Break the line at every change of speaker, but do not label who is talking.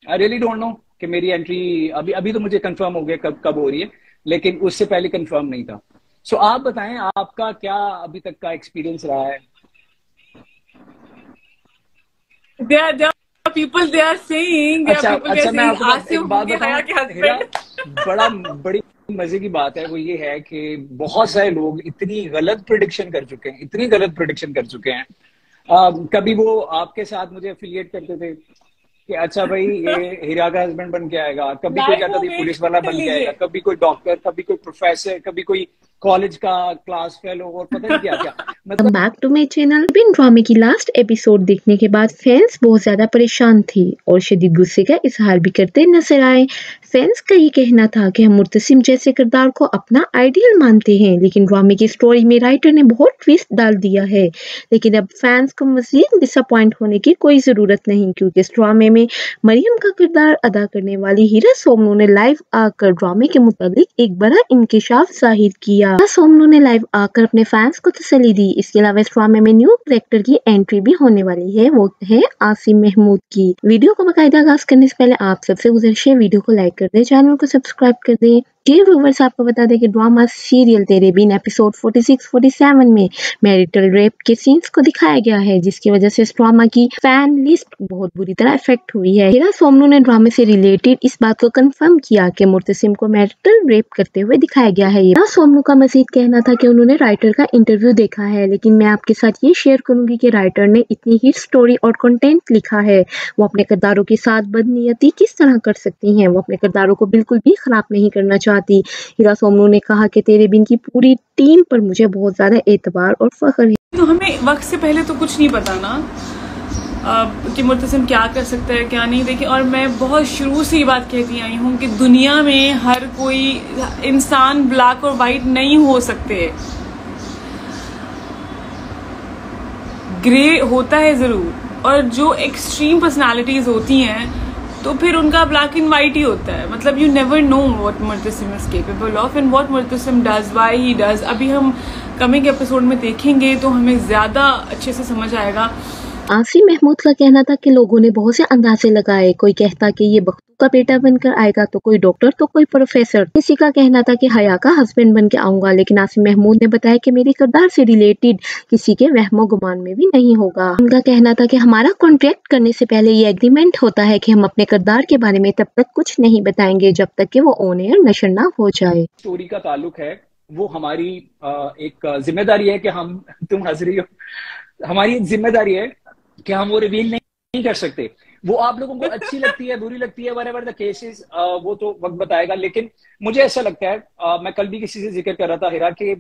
I really don't know कि मेरी entry अभी अभी तो मुझे कंफर्म हो गया कब कब हो रही है, लेकिन उससे पहले कंफर्म नहीं था। सो आप बताएं, आपका क्या अभी तक का एक्सपीरियंस रहा है?
There are people, they are saying, there are
अच्छा
people, they are
अच्छा, मैं
saying
आपको एक
Asim
बात
होंगे
बताऊं
हया के
हीरा,
हस्बैंड।
बड़ी मजे की बात है वो ये है कि बहुत सारे लोग इतनी गलत प्रिडिक्शन कर चुके हैं, इतनी गलत प्रिडिक्शन कर चुके हैं। कभी वो आपके साथ मुझे एफिलिएट करते थे कि अच्छा भाई ये हीरा का हस्बैंड बन के आएगा, कभी कोई
लाइव
कहता
वो
था
वेट
पुलिस वाला
कर
बन के आएगा,
लीजिए।
कभी कोई डॉक्टर, कभी कोई प्रोफेसर, कभी कोई कॉलेज का क्लास फेलो और पता नहीं क्या क्या।
कम
मतलब
बैक टू माई चैनल। बिन ड्रामे की लास्ट एपिसोड देखने के बाद फैंस बहुत ज्यादा परेशान थे और शदीद गुस्से का इजहार भी करते नजर आए। फैंस का ये कहना था कि हम मुर्तसिम जैसे किरदार को अपना आइडियल मानते हैं, लेकिन ड्रामे की स्टोरी में राइटर ने बहुत ट्विस्ट डाल दिया है। लेकिन अब फैंस को मजीद डिसअपॉइंट होने की कोई जरूरत नहीं, क्योंकि इस ड्रामे में मरियम का किरदार अदा करने वाली हीरा सोमनो ने लाइव आकर ड्रामे के मुताबिक एक बड़ा इंकिशाफ जाहिर किया। हीरा सोमनो ने लाइव आकर अपने फैंस को तसल्ली दी। इसके अलावा इस ड्रामे में न्यू कैरेक्टर की एंट्री भी होने वाली है, वो है आसिम महमूद की। वीडियो को बाकायदा आगाज करने से पहले आप सबसे गुजारिश है वीडियो को लाइक कर दें, चैनल को सब्सक्राइब कर दें। जी व्यूवर्स, आपको बता दें कि ड्रामा सीरियल तेरे बिन एपिसोड 46-47 में मैरिटल रेप के सीन्स को दिखाया गया है, जिसकी वजह से इस ड्रामा की फैन लिस्ट बहुत बुरी तरह इफेक्ट हुई है। हीरा सोमनू ने ड्रामे से रिलेटेड इस बात को कंफर्म किया कि मुर्तसिम को मैरिटल रेप करते हुए दिखाया गया है। हीरा सोमनू का मजीद कहना था कि उन्होंने राइटर का इंटरव्यू देखा है, लेकिन मैं आपके साथ ये शेयर करूंगी कि राइटर ने इतनी हिट स्टोरी और कंटेंट लिखा है, वो अपने किरदारों के साथ बदनीयती किस तरह कर सकती हैं। वो अपने किरदारों को बिल्कुल भी खराब नहीं करना चाहती। हीरा सोमनू ने कहा कि तेरे बिन की पूरी टीम पर मुझे बहुत ज्यादा एतबार और फख्र है।
तो हमें वक्त से पहले तो कुछ नहीं पता ना कि मुर्तसिम क्या कर सकता है क्या नहीं। देखिए, और मैं बहुत शुरू से ये बात कहती आई हूँ कि दुनिया में हर कोई इंसान ब्लैक और वाइट नहीं हो सकते, ग्रे होता है जरूर। और जो एक्सट्रीम पर्सनालिटीज होती हैं तो फिर उनका ब्लैक एंड वाइट ही होता है। मतलब you never know what Murtasim is capable of and what Murtasim does, why he does. अभी हम कमिंग एपिसोड में देखेंगे तो हमें ज्यादा अच्छे से समझ आएगा।
आसिम महमूद का कहना था कि लोगों ने बहुत से अंदाजे लगाए, कोई कहता कि ये बख्तू का बेटा बनकर आएगा, तो कोई डॉक्टर, तो कोई प्रोफेसर। किसी का कहना था कि हया का हस्बैंड बन के आऊंगा, लेकिन आसिम महमूद ने बताया कि मेरे किरदार से रिलेटेड किसी के वहमो गुमान में भी नहीं होगा। उनका कहना था कि हमारा कॉन्ट्रैक्ट करने से पहले ये एग्रीमेंट होता है कि हम अपने किरदार के बारे में तब तक कुछ नहीं बताएंगे जब तक कि वो ऑन एयर नशर ना हो जाए।
स्टोरी का ताल्लुक है, वो हमारी एक जिम्मेदारी है कि हम, तुम हंस रही हो, हमारी एक जिम्मेदारी है कि हम वो रिवील नहीं कर सकते। वो आप लोगों को अच्छी लगती है, बुरी लगती है, व्हाटएवर द केसेस, वो तो वक्त बताएगा। लेकिन मुझे ऐसा लगता है, मैं कल भी किसी से जिक्र कर रहा था हीरा, कि